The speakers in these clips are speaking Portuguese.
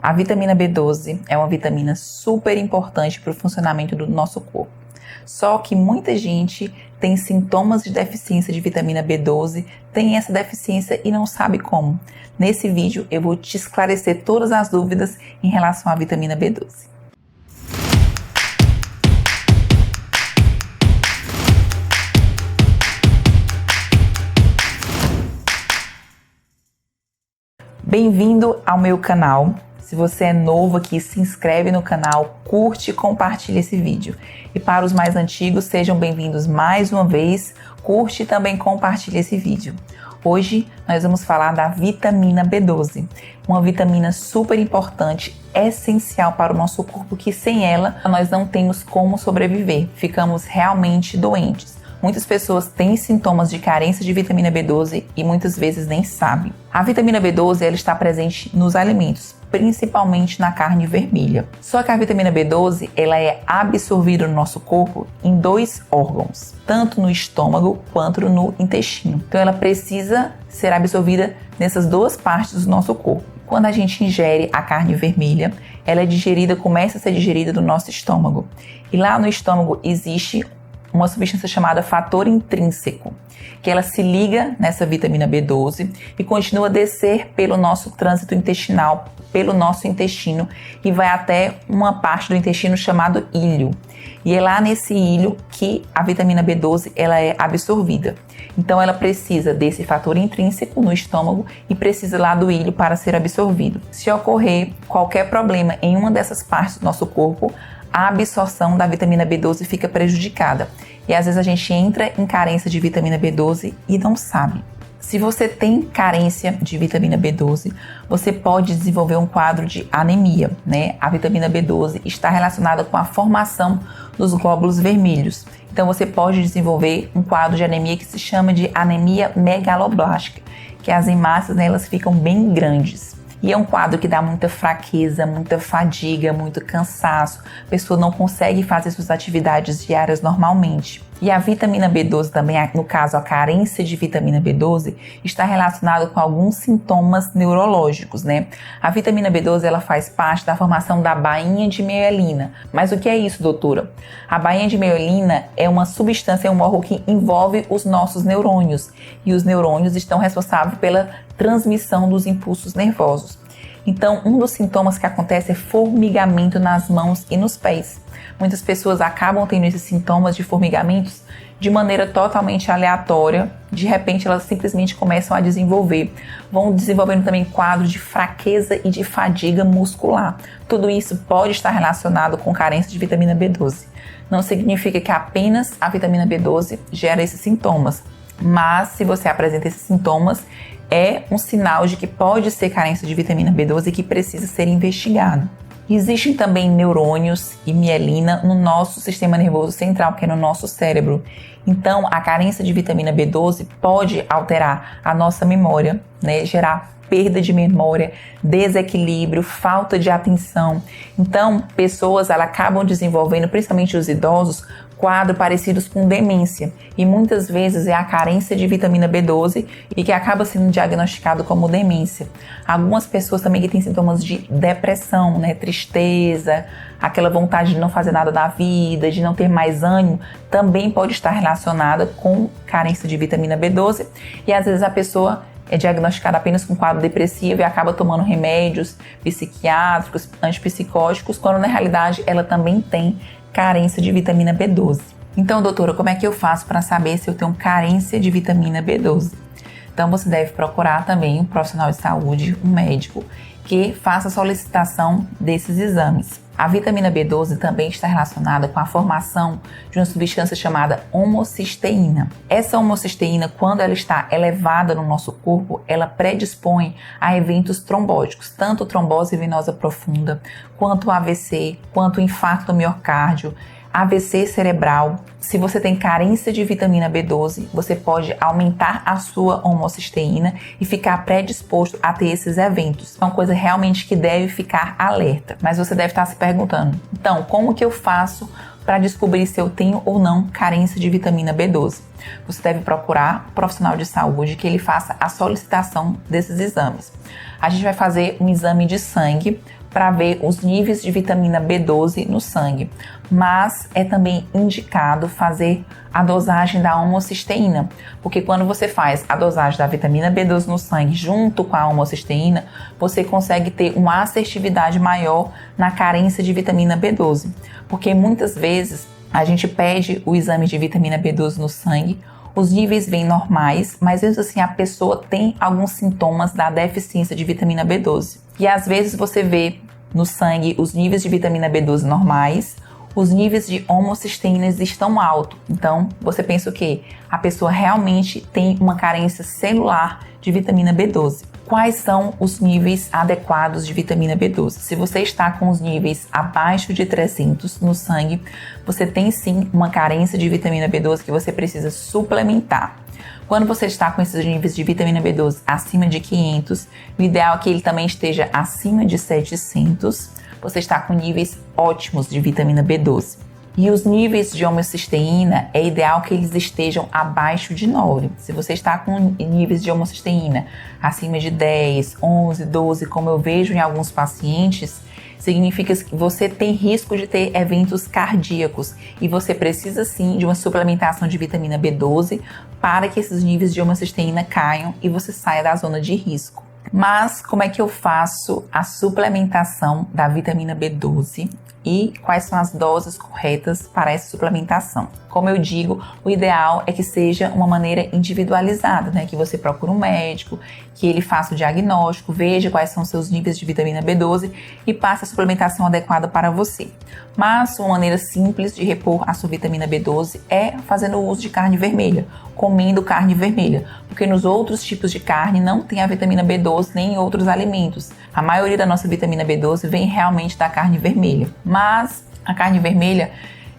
A vitamina B12 é uma vitamina super importante para o funcionamento do nosso corpo. Só que muita gente tem sintomas de deficiência de vitamina B12, tem essa deficiência e não sabe como. Nesse vídeo eu vou te esclarecer todas as dúvidas em relação à vitamina B12. Bem-vindo ao meu canal. Se você é novo aqui, se inscreve no canal, curte e compartilha esse vídeo. E para os mais antigos, sejam bem-vindos mais uma vez, curte e também compartilha esse vídeo. Hoje nós vamos falar da vitamina B12, uma vitamina super importante, essencial para o nosso corpo, que sem ela nós não temos como sobreviver, ficamos realmente doentes. Muitas pessoas têm sintomas de carência de vitamina B12 e muitas vezes nem sabem. A vitamina B12 ela está presente nos alimentos, principalmente na carne vermelha. Só que a vitamina B12 ela é absorvida no nosso corpo em dois órgãos, tanto no estômago quanto no intestino. Então ela precisa ser absorvida nessas duas partes do nosso corpo. Quando a gente ingere a carne vermelha, ela é digerida, começa a ser digerida no nosso estômago. E lá no estômago existe uma substância chamada fator intrínseco, que ela se liga nessa vitamina B12 e continua a descer pelo nosso trânsito intestinal, pelo nosso intestino, e vai até uma parte do intestino chamado íleo. E é lá nesse íleo que a vitamina B12 ela é absorvida. Então ela precisa desse fator intrínseco no estômago e precisa lá do íleo para ser absorvido. Se ocorrer qualquer problema em uma dessas partes do nosso corpo, a absorção da vitamina B12 fica prejudicada. E às vezes a gente entra em carência de vitamina B12 e não sabe. Se você tem carência de vitamina B12, você pode desenvolver um quadro de anemia, né? A vitamina B12 está relacionada com a formação dos glóbulos vermelhos. Então você pode desenvolver um quadro de anemia que se chama de anemia megaloblástica, que as hemácias, né, elas ficam bem grandes. E é um quadro que dá muita fraqueza, muita fadiga, muito cansaço. A pessoa não consegue fazer suas atividades diárias normalmente. E a vitamina B12 também, no caso a carência de vitamina B12, está relacionada com alguns sintomas neurológicos, né? A vitamina B12 ela faz parte da formação da bainha de mielina. Mas o que é isso, doutora? A bainha de mielina é uma substância, é um órgão que envolve os nossos neurônios. E os neurônios estão responsáveis pela transmissão dos impulsos nervosos. Então, um dos sintomas que acontece é formigamento nas mãos e nos pés. Muitas pessoas acabam tendo esses sintomas de formigamentos de maneira totalmente aleatória. De repente, elas simplesmente começam a desenvolver. Vão desenvolvendo também quadro de fraqueza e de fadiga muscular. Tudo isso pode estar relacionado com carência de vitamina B12. Não significa que apenas a vitamina B12 gera esses sintomas. Mas, se você apresenta esses sintomas, é um sinal de que pode ser carência de vitamina B12 e que precisa ser investigado. Existem também neurônios e mielina no nosso sistema nervoso central, que é no nosso cérebro. Então, a carência de vitamina B12 pode alterar a nossa memória, né? Gerar perda de memória, desequilíbrio, falta de atenção. Então, pessoas elas acabam desenvolvendo, principalmente os idosos, quadros parecidos com demência. E muitas vezes é a carência de vitamina B12 e que acaba sendo diagnosticado como demência. Algumas pessoas também que têm sintomas de depressão, né, tristeza, aquela vontade de não fazer nada da vida, de não ter mais ânimo, também pode estar relacionada com carência de vitamina B12. E às vezes a pessoa é diagnosticada apenas com quadro depressivo e acaba tomando remédios psiquiátricos, antipsicóticos, quando na realidade ela também tem carência de vitamina B12. Então, doutora, como é que eu faço para saber se eu tenho carência de vitamina B12? Então, você deve procurar também um profissional de saúde, um médico, que faça a solicitação desses exames. A vitamina B12 também está relacionada com a formação de uma substância chamada homocisteína. Essa homocisteína, quando ela está elevada no nosso corpo, ela predispõe a eventos trombóticos, tanto trombose venosa profunda, quanto AVC, quanto infarto do miocárdio, AVC cerebral. Se você tem carência de vitamina B12, você pode aumentar a sua homocisteína e ficar predisposto a ter esses eventos. É uma coisa realmente que deve ficar alerta. Mas você deve estar se perguntando, então, como que eu faço para descobrir se eu tenho ou não carência de vitamina B12? Você deve procurar um profissional de saúde que ele faça a solicitação desses exames. A gente vai fazer um exame de sangue para ver os níveis de vitamina B12 no sangue, mas é também indicado fazer a dosagem da homocisteína, porque quando você faz a dosagem da vitamina B12 no sangue junto com a homocisteína, você consegue ter uma assertividade maior na carência de vitamina B12, porque muitas vezes a gente pede o exame de vitamina B12 no sangue, os níveis vêm normais, mas mesmo assim a pessoa tem alguns sintomas da deficiência de vitamina B12. E às vezes você vê no sangue os níveis de vitamina B12 normais, os níveis de homocisteínas estão altos. Então, você pensa o quê? A pessoa realmente tem uma carência celular de vitamina B12. Quais são os níveis adequados de vitamina B12? Se você está com os níveis abaixo de 300 no sangue, você tem sim uma carência de vitamina B12 que você precisa suplementar. Quando você está com esses níveis de vitamina B12 acima de 500, o ideal é que ele também esteja acima de 700. Você está com níveis ótimos de vitamina B12. E os níveis de homocisteína, é ideal que eles estejam abaixo de 9. Se você está com níveis de homocisteína acima de 10, 11, 12, como eu vejo em alguns pacientes, significa que você tem risco de ter eventos cardíacos e você precisa sim de uma suplementação de vitamina B12 para que esses níveis de homocisteína caiam e você saia da zona de risco. Mas como é que eu faço a suplementação da vitamina B12 e quais são as doses corretas para essa suplementação? Como eu digo, o ideal é que seja uma maneira individualizada, né? Que você procure um médico, que ele faça o diagnóstico, veja quais são os seus níveis de vitamina B12 e passe a suplementação adequada para você. Mas uma maneira simples de repor a sua vitamina B12 é fazendo o uso de carne vermelha, comendo carne vermelha, porque nos outros tipos de carne não tem a vitamina B12 nem em outros alimentos. A maioria da nossa vitamina B12 vem realmente da carne vermelha. Mas a carne vermelha,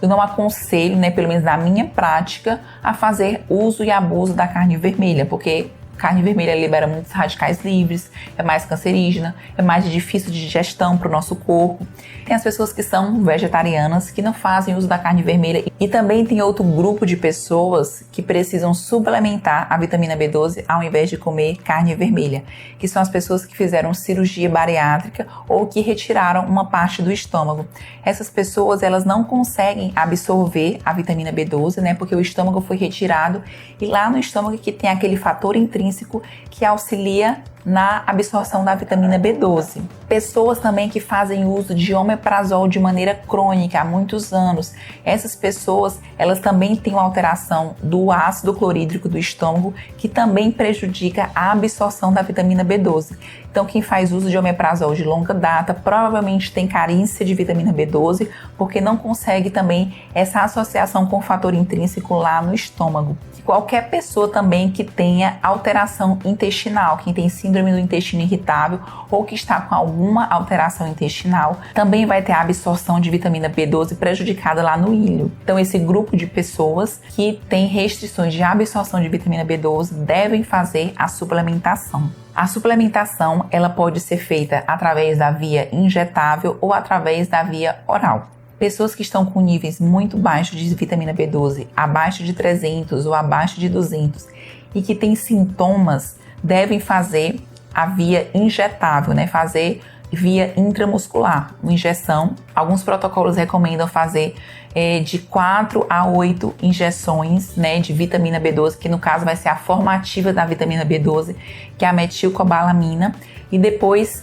eu não aconselho, né, pelo menos na minha prática, a fazer uso e abuso da carne vermelha, porque carne vermelha libera muitos radicais livres, é mais cancerígena, é mais difícil de digestão para o nosso corpo. Tem as pessoas que são vegetarianas, que não fazem uso da carne vermelha. E também tem outro grupo de pessoas que precisam suplementar a vitamina B12 ao invés de comer carne vermelha, que são as pessoas que fizeram cirurgia bariátrica ou que retiraram uma parte do estômago. Essas pessoas, elas não conseguem absorver a vitamina B12, né, porque o estômago foi retirado e lá no estômago que tem aquele fator intrínseco que auxilia na absorção da vitamina B12. Pessoas também que fazem uso de omeprazol de maneira crônica há muitos anos. Essas pessoas, elas também têm uma alteração do ácido clorídrico do estômago que também prejudica a absorção da vitamina B12. Então, quem faz uso de omeprazol de longa data provavelmente tem carência de vitamina B12 porque não consegue também essa associação com o fator intrínseco lá no estômago. Qualquer pessoa também que tenha alteração intestinal, quem tem síndrome do intestino irritável ou que está com alguma alteração intestinal, também vai ter a absorção de vitamina B12 prejudicada lá no ilho. Então, esse grupo de pessoas que tem restrições de absorção de vitamina B12 devem fazer a suplementação. A suplementação, ela pode ser feita através da via injetável ou através da via oral. Pessoas que estão com níveis muito baixos de vitamina B12, abaixo de 300 ou abaixo de 200 e que têm sintomas, devem fazer a via injetável, né? Fazer via intramuscular, uma injeção. Alguns protocolos recomendam fazer de 4 a 8 injeções, né, de vitamina B12, que no caso vai ser a formativa da vitamina B12, que é a metilcobalamina, e depois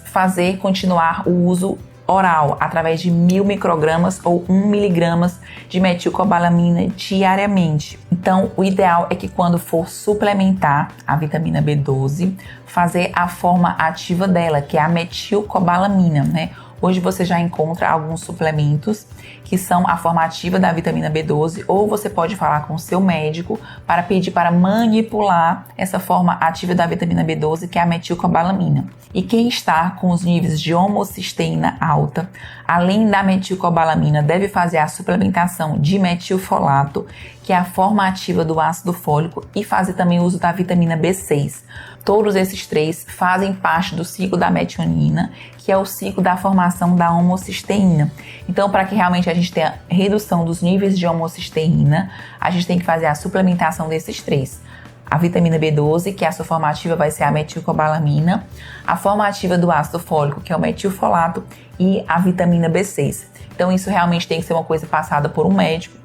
continuar o uso oral, através de 1000 microgramas ou 1 miligramas de metilcobalamina diariamente. Então, o ideal é que quando for suplementar a vitamina B12, fazer a forma ativa dela, que é a metilcobalamina, né? Hoje você já encontra alguns suplementos que são a forma ativa da vitamina B12, ou você pode falar com o seu médico para pedir para manipular essa forma ativa da vitamina B12, que é a metilcobalamina. E quem está com os níveis de homocisteína alta, além da metilcobalamina, deve fazer a suplementação de metilfolato, que é a forma ativa do ácido fólico, e fazer também uso da vitamina B6. Todos esses três fazem parte do ciclo da metionina, que é o ciclo da formação da homocisteína. Então, para que realmente a gente tenha redução dos níveis de homocisteína, a gente tem que fazer a suplementação desses três. a vitamina B12, que a sua forma ativa vai ser a metilcobalamina, a forma ativa do ácido fólico, que é o metilfolato, e a vitamina B6. Então isso realmente tem que ser uma coisa passada por um médico.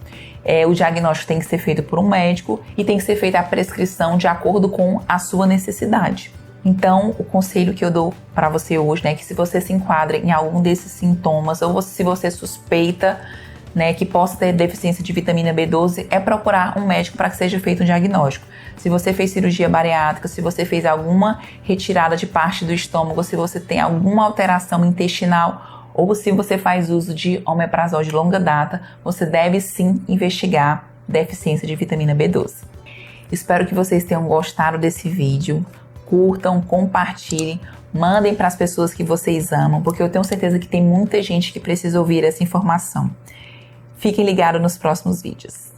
O diagnóstico tem que ser feito por um médico e tem que ser feita a prescrição de acordo com a sua necessidade. Então, o conselho que eu dou para você hoje, né, que se você se enquadra em algum desses sintomas ou se você suspeita, né, que possa ter deficiência de vitamina B12, é procurar um médico para que seja feito um diagnóstico. Se você fez cirurgia bariátrica, se você fez alguma retirada de parte do estômago, se você tem alguma alteração intestinal, ou se você faz uso de omeprazol de longa data, você deve sim investigar deficiência de vitamina B12. Espero que vocês tenham gostado desse vídeo. Curtam, compartilhem, mandem para as pessoas que vocês amam, porque eu tenho certeza que tem muita gente que precisa ouvir essa informação. Fiquem ligados nos próximos vídeos.